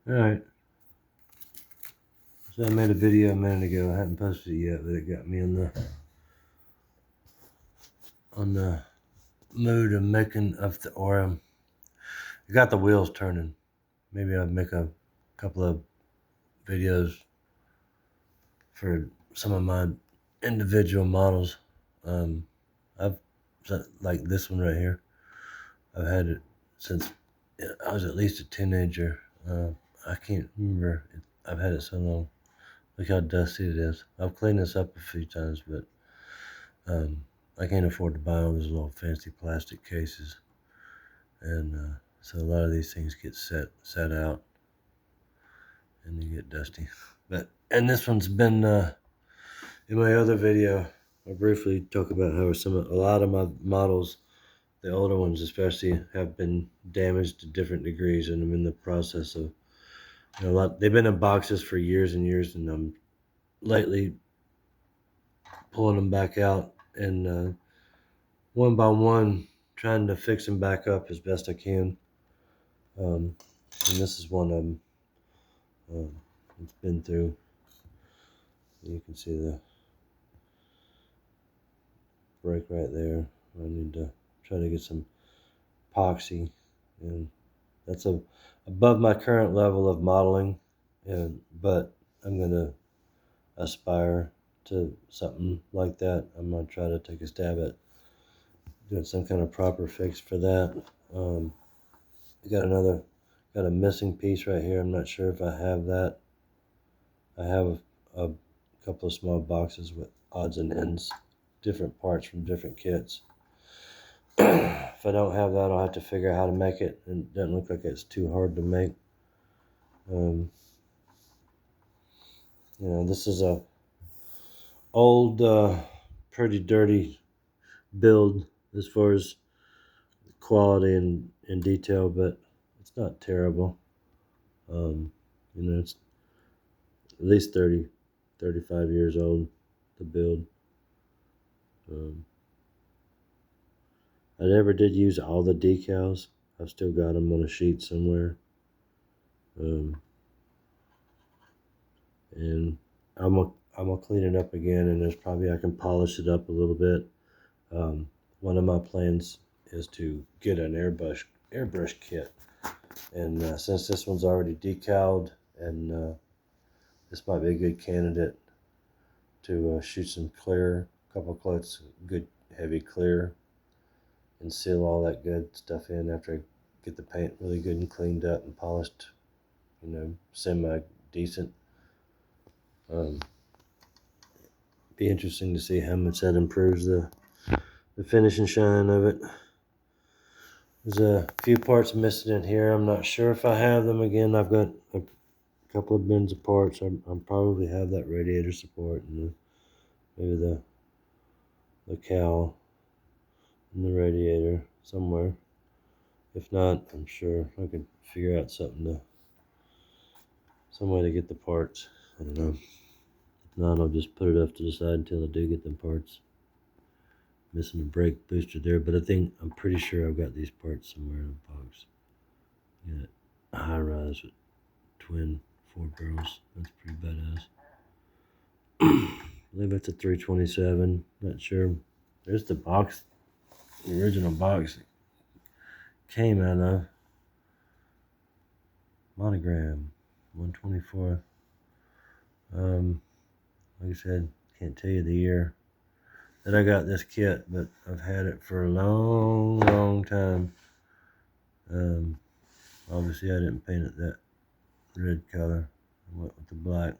Alright. So I made a video a minute ago. I haven't posted it yet, but it got me on the mood of making of the I got the wheels turning. Maybe I'll make a couple of videos for some of my individual models. I've like this one right here. I've had it since I was at least a teenager. I can't remember. I've had it so long. Look how dusty it is. I've cleaned this up a few times, but I can't afford to buy all those little fancy plastic cases, and so a lot of these things get set out, and they get dusty. And this one's been in my other video. I briefly talk about how a lot of my models, the older ones especially, have been damaged to different degrees, and I'm in the process of they've been in boxes for years and years, and I'm lately pulling them back out and one by one trying to fix them back up as best I can. And this is one of them. It's been through. You can see the break right there. I need to try to get some epoxy, and that's above my current level of modeling, but I'm gonna aspire to something like that. I'm gonna try to take a stab at doing some kind of proper fix for that. Got a missing piece right here. I'm not sure if I have that. I have a couple of small boxes with odds and ends, different parts from different kits. If I don't have that, I'll have to figure out how to make it. And it doesn't look like it's too hard to make. This is a old, pretty dirty build as far as quality and detail, but it's not terrible. It's at least 35 years old, the build. I never did use all the decals. I've still got them on a sheet somewhere. And I'm gonna clean it up again, and there's probably I can polish it up a little bit. One of my plans is to get an airbrush kit, and since this one's already decaled, and this might be a good candidate to shoot some clear, a couple coats, good heavy clear, and seal all that good stuff in after I get the paint really good and cleaned up and polished, semi decent. Be interesting to see how much that improves the finish and shine of it. There's a few parts missing in here. I'm not sure if I have them. Again, I've got a couple of bins of parts. I'll probably have that radiator support and maybe the cowl and the radiator somewhere. If not, I'm sure I could figure out some way to get the parts. I don't know. If not, I'll just put it off to the side until I do get them parts. Missing a brake booster there, but I'm pretty sure I've got these parts somewhere in the box. Got a high rise with twin 4 barrels. That's pretty badass. I believe that's a 327. Not sure. There's the box, the original box it came out of. Monogram 124. Like I said, can't tell you the year that I got this kit, but I've had it for a long time. Obviously I didn't paint it that red color. I went with the black.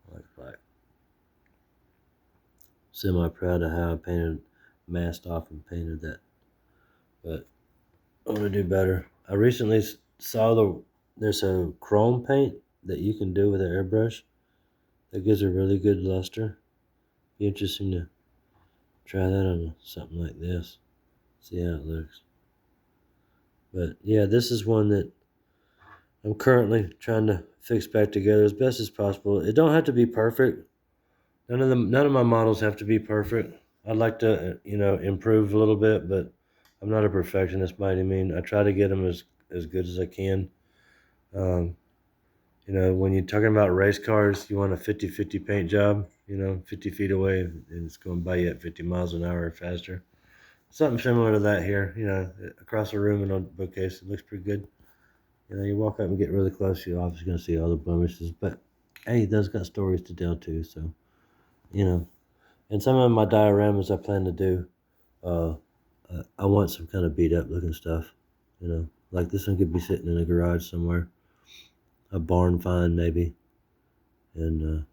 I like black. Semi proud of how I masked off and painted that, but I want to do better. I recently saw there's a chrome paint that you can do with an airbrush that gives a really good luster. Be interesting to try that on something like this, see how it looks. But yeah, this is one that I'm currently trying to fix back together as best as possible. It don't have to be perfect. None of my models have to be perfect. I'd like to, improve a little bit, but I'm not a perfectionist by any means. I try to get them as good as I can. Um, you know, when you're talking about race cars, you want a 50-50 paint job, you know, 50 feet away, and it's going by you at 50 miles an hour or faster. Something similar to that here, you know, across the room in a bookcase. It looks pretty good. You know, you walk up and get really close, you're obviously going to see all the blemishes, but hey, it does got stories to tell too, so, you know. And some of my dioramas I plan to do, uh, I want some kind of beat up looking stuff, you know, like this one could be sitting in a garage somewhere, a barn find maybe, and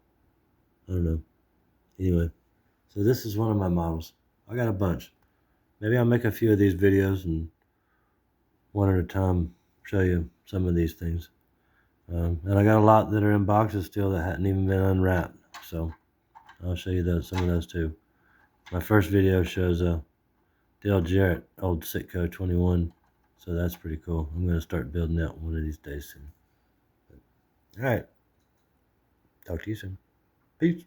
I don't know. Anyway, so this is one of my models. I got a bunch. Maybe I'll make a few of these videos and one at a time show you some of these things. And I got a lot that are in boxes still that hadn't even been unwrapped. So I'll show you those, some of those too. My first video shows Dale Jarrett, old Sitco 21. So that's pretty cool. I'm going to start building that one of these days soon. All right. Talk to you soon. Peace.